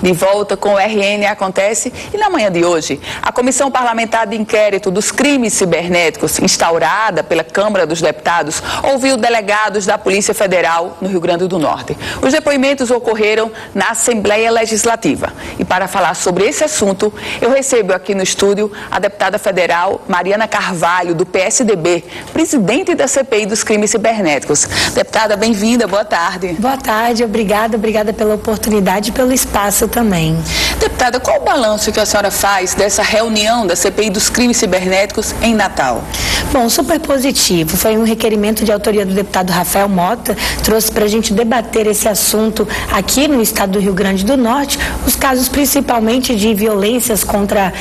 De volta com o RN Acontece e na manhã de hoje, a Comissão Parlamentar de Inquérito dos Crimes Cibernéticos, instaurada pela Câmara dos Deputados, ouviu delegados da Polícia Federal no Rio Grande do Norte. Os depoimentos ocorreram na Assembleia Legislativa. E para falar sobre esse assunto, eu recebo aqui no estúdio a deputada federal Mariana Carvalho, do PSDB, presidente da CPI dos Crimes Cibernéticos. Deputada, bem-vinda, boa tarde. Boa tarde, obrigada pela oportunidade e pelo espaço também. Deputada, qual o balanço que a senhora faz dessa reunião da CPI dos Crimes Cibernéticos em Natal? Bom, super positivo. Foi um requerimento de autoria do deputado Rafael Mota, trouxe para a gente debater esse assunto aqui no estado do Rio Grande do Norte, os casos principalmente de violências contra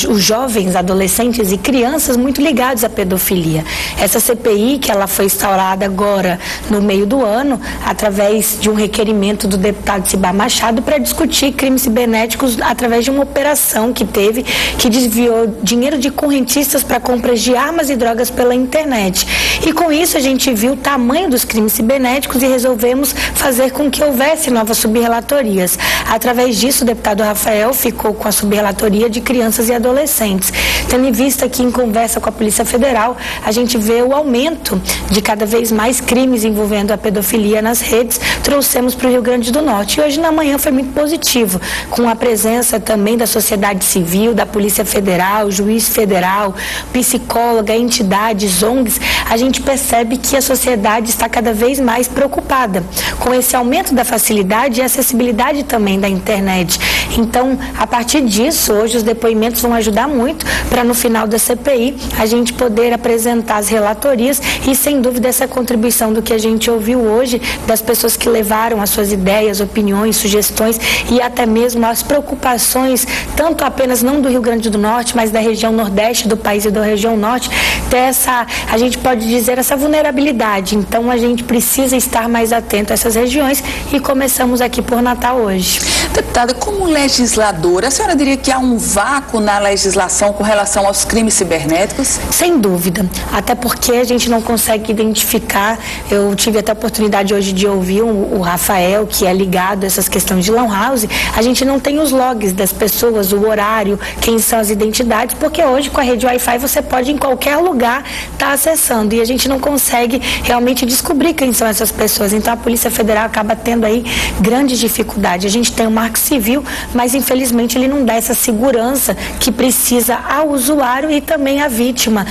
os jovens, adolescentes e crianças muito ligados à pedofilia. Essa CPI, que ela foi instaurada agora no meio do ano, através de um requerimento do deputado Cibar Machado, para discutir crimes cibernéticos através de uma operação que teve, que desviou dinheiro de correntistas para compras de armas e drogas pela internet. E com isso a gente viu o tamanho dos crimes cibernéticos e resolvemos fazer com que houvesse novas subrelatorias. Através disso, o deputado Rafael ficou com a subrelatoria de crianças e adolescentes. Tendo em vista que, em conversa com a Polícia Federal, a gente vê o aumento de cada vez mais crimes envolvendo a pedofilia nas redes, trouxemos para o Rio Grande do Norte. E hoje na manhã foi muito positivo, com a presença também da sociedade civil, da Polícia Federal, juiz federal, psicóloga, entidades, ONGs. A gente percebe que a sociedade está cada vez mais preocupada com esse aumento da facilidade e acessibilidade também da internet. Então, a partir disso, hoje os depoimentos vão ajudar muito para no final da CPI a gente poder apresentar as relatorias e, sem dúvida, essa contribuição do que a gente ouviu hoje, das pessoas que levaram as suas ideias, opiniões, sugestões e até mesmo as preocupações, tanto apenas não do Rio Grande do Norte, mas da região nordeste do país e da região norte, dessa, a gente pode dizer, essa vulnerabilidade. Então, a gente precisa estar mais atento a essas regiões e começamos aqui por Natal hoje. Deputada, como legisladora, a senhora diria que há um vácuo na legislação com relação aos crimes cibernéticos? Sem dúvida, até porque a gente não consegue identificar. Eu tive até a oportunidade hoje de ouvir o Rafael, que é ligado a essas questões de lan house. A gente não tem os logs das pessoas, o horário, quem são as identidades, porque hoje com a rede Wi-Fi você pode em qualquer lugar estar acessando e a gente não consegue realmente descobrir quem são essas pessoas. Então a Polícia Federal acaba tendo aí grande dificuldade. A gente tem o Marco Civil, mas infelizmente ele não dá essa segurança que precisa ao usuário e também à vítima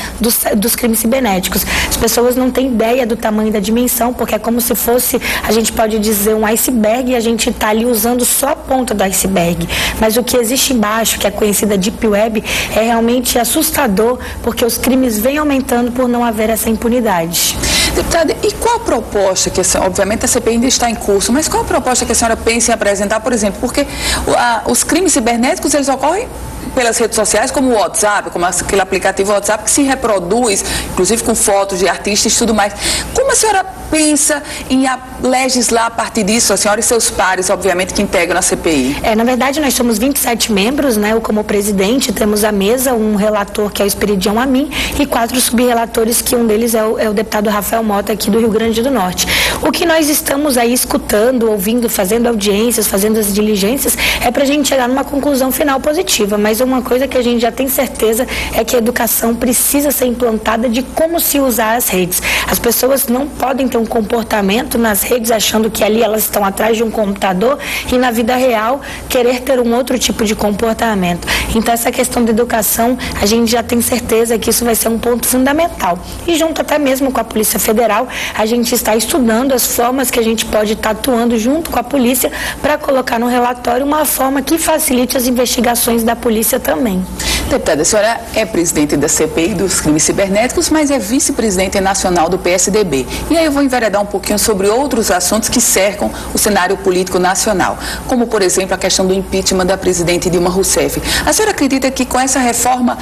dos crimes cibernéticos. As pessoas não têm ideia do tamanho da dimensão, porque é como se fosse, a gente pode dizer, um iceberg e a gente está ali usando só a ponta do iceberg. Mas o que existe embaixo, que é conhecida Deep Web, é realmente assustador, porque os crimes vêm aumentando por não haver essa impunidade. Deputada, e qual a proposta que, obviamente a CPI ainda está em curso, mas qual a proposta que a senhora pensa em apresentar, por exemplo, porque os crimes cibernéticos, eles ocorrem pelas redes sociais, como o WhatsApp, como aquele aplicativo WhatsApp que se reproduz, inclusive com fotos de artistas e tudo mais. Como a senhora pensa em legislar a partir disso, a senhora e seus pares, obviamente, que integram a CPI? Na verdade, nós somos 27 membros, né? Eu como presidente, temos à mesa um relator, que é o Esperidião Amin, e 4 subrelatores, que um deles é o deputado Rafael Mota, aqui do Rio Grande do Norte. O que nós estamos aí escutando, ouvindo, fazendo audiências, fazendo as diligências, é para a gente chegar numa conclusão final positiva, mas uma coisa que a gente já tem certeza é que a educação precisa ser implantada de como se usar as redes. As pessoas não podem ter um comportamento nas redes achando que ali elas estão atrás de um computador e na vida real querer ter um outro tipo de comportamento. Então essa questão da educação, a gente já tem certeza que isso vai ser um ponto fundamental. E junto até mesmo com a Polícia Federal, a gente está estudando as formas que a gente pode estar atuando junto com a polícia para colocar no relatório uma forma que facilite as investigações da polícia também. Deputada, a senhora é presidente da CPI dos crimes cibernéticos, mas é vice-presidente nacional do PSDB. E aí eu vou enveredar um pouquinho sobre outros assuntos que cercam o cenário político nacional, como, por exemplo, a questão do impeachment da presidente Dilma Rousseff. A senhora acredita que com essa reforma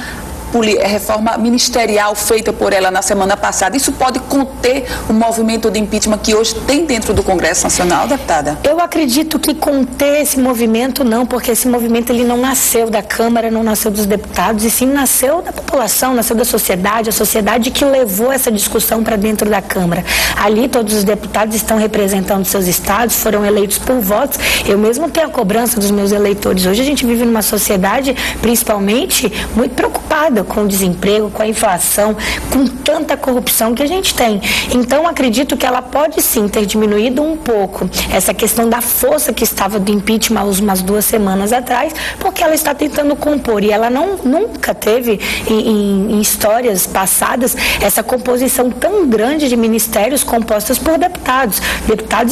reforma ministerial feita por ela na semana passada, isso pode conter o movimento de impeachment que hoje tem dentro do Congresso Nacional, deputada? Eu acredito que conter esse movimento não, porque esse movimento ele não nasceu da Câmara, não nasceu dos deputados, e sim nasceu da população, nasceu da sociedade, a sociedade que levou essa discussão para dentro da Câmara. Ali todos os deputados estão representando seus estados, foram eleitos por votos. Eu mesmo tenho a cobrança dos meus eleitores. Hoje a gente vive numa sociedade, principalmente, muito preocupada com o desemprego, com a inflação, com tanta corrupção que a gente tem. Então, acredito que ela pode sim ter diminuído um pouco essa questão da força que estava do impeachment há umas 2 semanas atrás, porque ela está tentando compor, e ela nunca teve em histórias passadas essa composição tão grande de ministérios compostos por deputados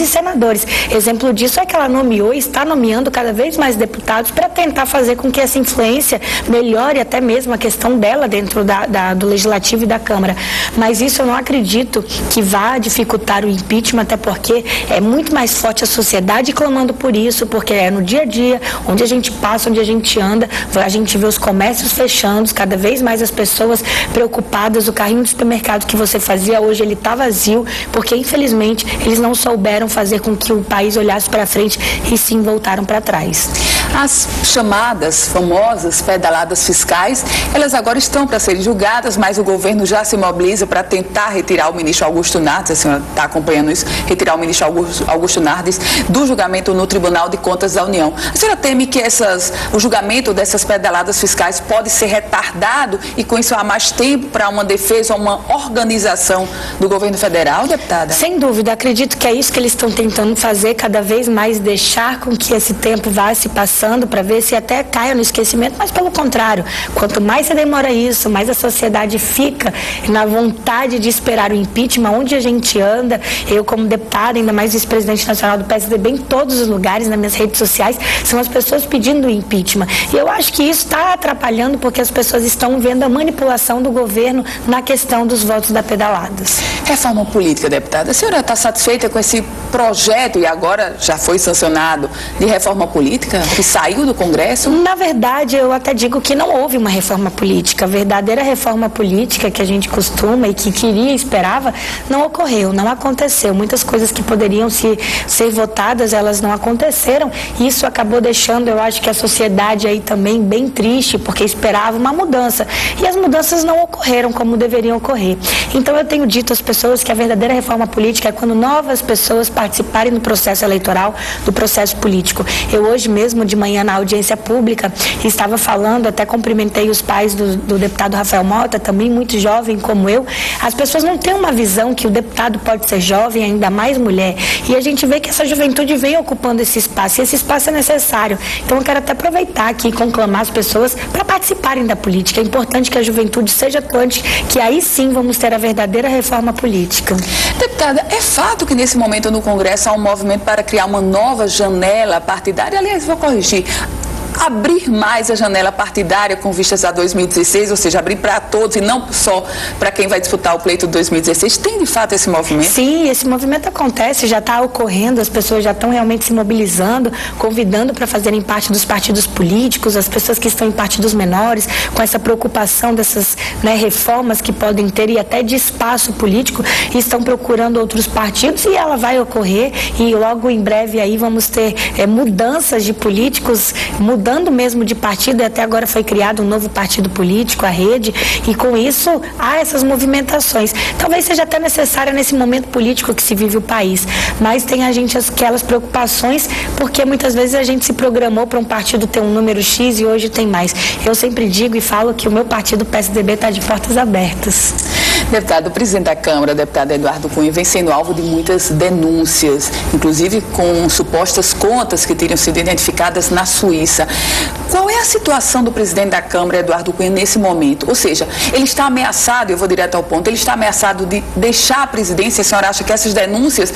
e senadores. Exemplo disso é que ela nomeou e está nomeando cada vez mais deputados para tentar fazer com que essa influência melhore até mesmo a questão dela dentro do Legislativo e da Câmara. Mas isso eu não acredito que vá dificultar o impeachment, até porque é muito mais forte a sociedade clamando por isso, porque é no dia a dia, onde a gente passa, onde a gente anda, a gente vê os comércios fechando, cada vez mais as pessoas preocupadas, o carrinho de supermercado que você fazia hoje, ele está vazio, porque infelizmente eles não souberam fazer com que o país olhasse para frente e sim voltaram para trás. As chamadas, famosas pedaladas fiscais, elas agora estão para serem julgadas, mas o governo já se mobiliza para tentar retirar o ministro Augusto Nardes, a senhora está acompanhando isso, retirar o ministro Augusto Nardes do julgamento no Tribunal de Contas da União. A senhora teme que o julgamento dessas pedaladas fiscais pode ser retardado e com isso há mais tempo para uma defesa ou uma organização do governo federal, deputada? Sem dúvida, acredito que é isso que eles estão tentando fazer, cada vez mais deixar com que esse tempo vá se passando para ver se até caia no esquecimento, mas pelo contrário, quanto mais se demora isso, mais a sociedade fica na vontade de esperar o impeachment, onde a gente anda. Eu como deputada, ainda mais vice-presidente nacional do PSDB, em todos os lugares, nas minhas redes sociais, são as pessoas pedindo o impeachment. E eu acho que isso está atrapalhando porque as pessoas estão vendo a manipulação do governo na questão dos votos da pedaladas. Reforma política, deputada, a senhora está satisfeita com esse projeto, e agora já foi sancionado, de reforma política, que saiu do Congresso? Na verdade, eu até digo que não houve uma reforma política. A verdadeira reforma política que a gente costuma e que queria e esperava, não ocorreu, não aconteceu. Muitas coisas que poderiam ser votadas, elas não aconteceram. Isso acabou deixando, eu acho que a sociedade aí também bem triste, porque esperava uma mudança. E as mudanças não ocorreram como deveriam ocorrer. Então eu tenho dito às pessoas que a verdadeira reforma política é quando novas pessoas participarem do processo eleitoral, do processo político. Eu hoje mesmo, de manhã, na audiência pública, estava falando, até cumprimentei os pais do deputado Rafael Mota, também muito jovem como eu. As pessoas não têm uma visão que o deputado pode ser jovem, ainda mais mulher. E a gente vê que essa juventude vem ocupando esse espaço, e esse espaço é necessário. Então eu quero até aproveitar aqui e conclamar as pessoas para participarem da política. É importante que a juventude seja atuante, que aí sim vamos ter a verdadeira reforma política. Deputada, é fato que nesse momento no Congresso há um movimento para criar uma nova janela partidária? Aliás, vou corrigir. Abrir mais a janela partidária com vistas a 2016, ou seja, abrir para todos e não só para quem vai disputar o pleito de 2016. Tem de fato esse movimento? Sim, esse movimento acontece, já está ocorrendo, as pessoas já estão realmente se mobilizando, convidando para fazerem parte dos partidos políticos, as pessoas que estão em partidos menores, com essa preocupação dessas reformas que podem ter e até de espaço político, e estão procurando outros partidos, e ela vai ocorrer, e logo em breve aí vamos ter mudanças de políticos, mudando mesmo de partido, e até agora foi criado um novo partido político, a Rede, e com isso há essas movimentações. Talvez seja até necessária nesse momento político que se vive o país, mas tem a gente aquelas preocupações, porque muitas vezes a gente se programou para um partido ter um número X e hoje tem mais. Eu sempre digo e falo que o meu partido, o PSDB, está de portas abertas. Deputado, o presidente da Câmara, deputado Eduardo Cunha, vem sendo alvo de muitas denúncias, inclusive com supostas contas que teriam sido identificadas na Suíça. Qual é a situação do presidente da Câmara, Eduardo Cunha, nesse momento? Ou seja, ele está ameaçado, eu vou direto ao ponto, ele está ameaçado de deixar a presidência? A senhora acha que essas denúncias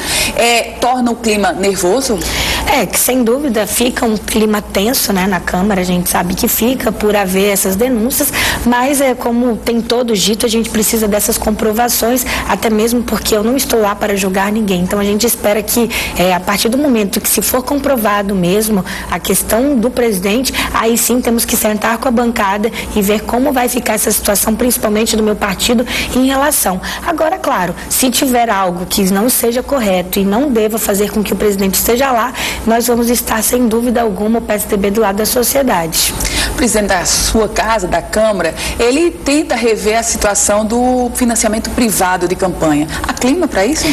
tornam o clima nervoso? Que sem dúvida fica um clima tenso, né, na Câmara, a gente sabe que fica por haver essas denúncias, mas como tem todos dito, a gente precisa dessas comprovações, até mesmo porque eu não estou lá para julgar ninguém. Então a gente espera que a partir do momento que se for comprovado mesmo a questão do presidente, aí sim temos que sentar com a bancada e ver como vai ficar essa situação, principalmente do meu partido, em relação. Agora, claro, se tiver algo que não seja correto e não deva fazer com que o presidente esteja lá, nós vamos estar, sem dúvida alguma, o PSDB do lado da sociedade. O presidente da sua casa, da Câmara, ele tenta rever a situação do financiamento privado de campanha. Há clima para isso?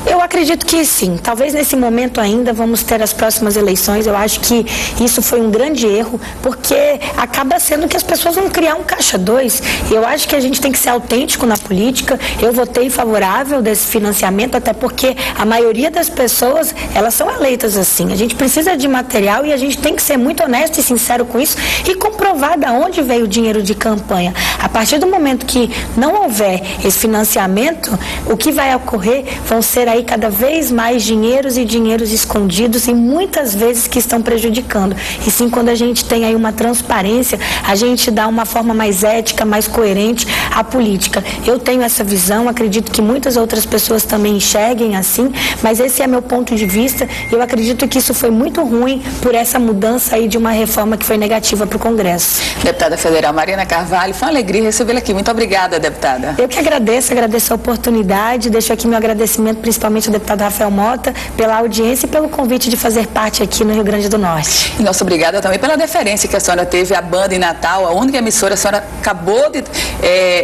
Eu acredito que sim. Talvez nesse momento ainda vamos ter as próximas eleições. Eu acho que isso foi um grande erro, porque acaba sendo que as pessoas vão criar um caixa 2. Eu acho que a gente tem que ser autêntico na política. Eu votei favorável desse financiamento, até porque a maioria das pessoas, elas são eleitas assim. A gente precisa de material e a gente tem que ser muito honesto e sincero com isso e comprovar de onde veio o dinheiro de campanha. A partir do momento que não houver esse financiamento, o que vai ocorrer vão ser aí cada vez mais dinheiros e dinheiros escondidos e muitas vezes que estão prejudicando. E sim, quando a gente tem aí uma transparência, a gente dá uma forma mais ética, mais coerente à política. Eu tenho essa visão, acredito que muitas outras pessoas também enxerguem assim, mas esse é meu ponto de vista. Eu acredito que isso foi muito ruim por essa mudança aí de uma reforma que foi negativa para o Congresso. Deputada Federal Marina Carvalho, foi uma alegria recebê-la aqui. Muito obrigada, deputada. Eu que agradeço a oportunidade, deixo aqui meu agradecimento principalmente ao deputado Rafael Mota pela audiência e pelo convite de fazer parte aqui no Rio Grande do Norte. E nossa obrigada também pela deferência que a senhora teve à Band em Natal, a única emissora, a senhora acabou de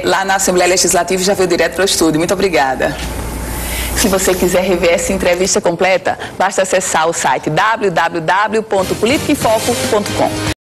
lá na Assembleia Legislativa e já veio direto para o estúdio. Muito obrigada. Se você quiser rever essa entrevista completa, basta acessar o site www.politicaemfoco.com.